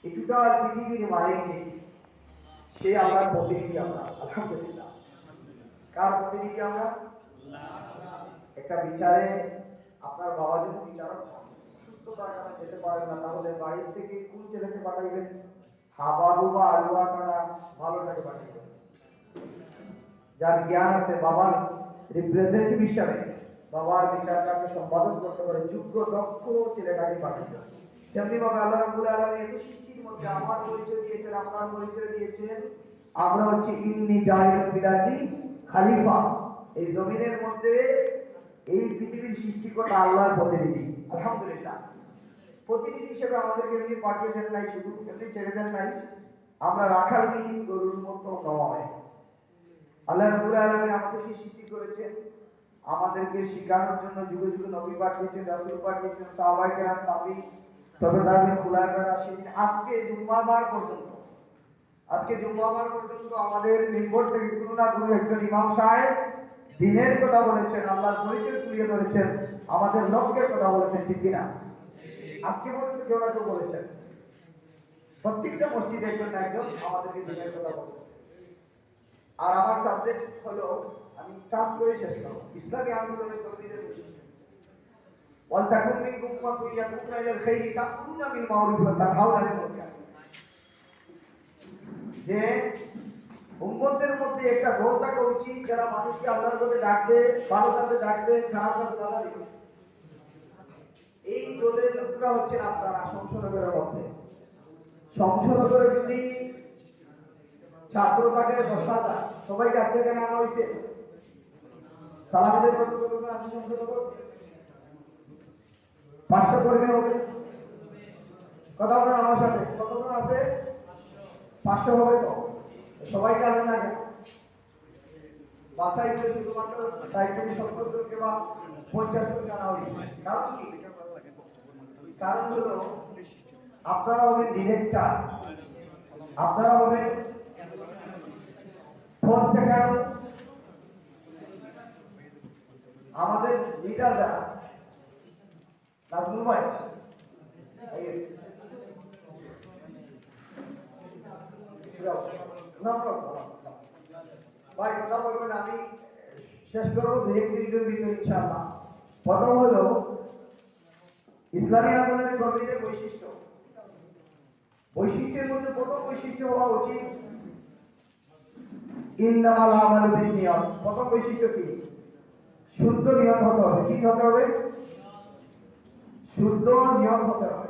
এই টোটাল পৃথিবীর মালিক সে আল্লাহর প্রতিনিধি আমরা আলহামদুলিল্লাহ। কার প্রতিনিধি আমরা? একটা বিচারে আপনার বাবা যদি বিচারক সুস্থতার কারণে যেতে পারেন না, তাহলে বাড়ির থেকে কোন ছেলেকে পাঠাইবেন? হাবাবু বা আলুয়া কানা ভালোটাকে পাঠাইবেন। যার জ্ঞান আছে, বাবার রিপ্রেজেন্টেটিভ হিসাবে বাবার বিচারটাকে সম্পাদন করতে পারে যোগ্য দক্ষ ছেলেটাকে পাঠাইবেন। তেমনি ভাবে আল্লাহ রাব্বুল আলামিন এই সৃষ্টির মধ্যে আমার পরিচয় দিয়েছেন, আপনার পরিচয় দিয়েছেন। আমরা হচ্ছে ইন্নী জাইলুল ফিল আরদি খলিফা। এই জমিনের মধ্যে এই পৃথিবীর সৃষ্টিকর্তা আল্লাহর প্রতিনিধি। আলহামদুলিল্লাহ। প্রতিনিধি হিসেবে আমাদেরকে এমনি পাঠিয়ে দেন নাই, শুধু এমনি ছেড়ে দেন নাই। আমরা রাখালবিহীন গরুর মতো নয়। আল্লাহ রাব্বুল আলামিন আমাদেরকে সৃষ্টি করেছেন, আমাদেরকে শিখানোর জন্য যুগে যুগে নবী পাঠিয়েছেন, রাসূল পাঠিয়েছেন, সাহাবায়ে কেরাম, তাবঈন, তবে তাদের খুলাফায়ে রাশিদিন। আজকে জুম্মাবার পর্যন্ত আমাদের মিম্বর থেকে কোনো না কোনো একজন ইমাম সাহেব দিনের কথা বলেছেন, আল্লাহর পরিচয় তুলিয়ে ধরেছেন, আমাদের লক্ষ্যের কথা বলেছেন, ঠিক কিনা? আজকে পর্যন্ত কেউ না কেউ বলেছেন। প্রত্যেকটা মসজিদে একজন না একজন আমাদেরকে দিনের কথা বলতেছে। আর আমার সাবজেক্ট হলো, আমি কাজ করে শেষ করব, ইসলামী আন্দোলনের কর্মীদের বৈশিষ্ট্য। ওয়ালতাকুম মিনকুম উম্মাতুন ইয়াদউনা ইলাল খাইরি তা'মুরুনা বিল মা'রুফ ওয়া তানহাউনা আনিল মুনকার। যে উম্মতের মধ্যে একটা দল থাকা উচিত যারা মানুষকে আল্লাহর পথে ডাকবে, ভালো কাজে ডাকবে, খারাপ কাজে বাধা দিবে। এই দলের লোকরা হচ্ছেন আপনারা সংসদের মধ্যে। সংসদে যদি ছাত্র থাকে 10,000, সবাইকে আজকে কেন আনা হয়েছে? সালামের কতজন আছে সংসদে? 500 কর্মী হবে। কথা বলেন আমার সাথে, কতজন আছে? 500 হবে তো? সবাইকে আনেন না কেন? বাছাই করে শুধুমাত্র দায়িত্ব 70 জনকে বা 50 জনকে আনা হয়েছে। কারণ কি? কারণ হলো আপনারা হবেন ডিরেক্টর, আপনারা হবেন পথ দেখানো। আমাদের লিডার যারা নাজমুল ভাই, ভাই কথা বলবেন, আমি শেষ করবো 2 মিনিটের ভিতরে ইনশাআল্লাহ। প্রথম হলো ইসলামী আন্দোলনের কর্মীদের বৈশিষ্ট্য। বৈশিষ্ট্যের মধ্যে প্রথম বৈশিষ্ট্য হওয়া উচিত ইন্নামাল আমালু বিন্নিয়াত। প্রথম বৈশিষ্ট্য কি? শুদ্ধ নিয়ত হতে হবে। কি হতে হবে? শুদ্ধ নিয়ত হতে হবে।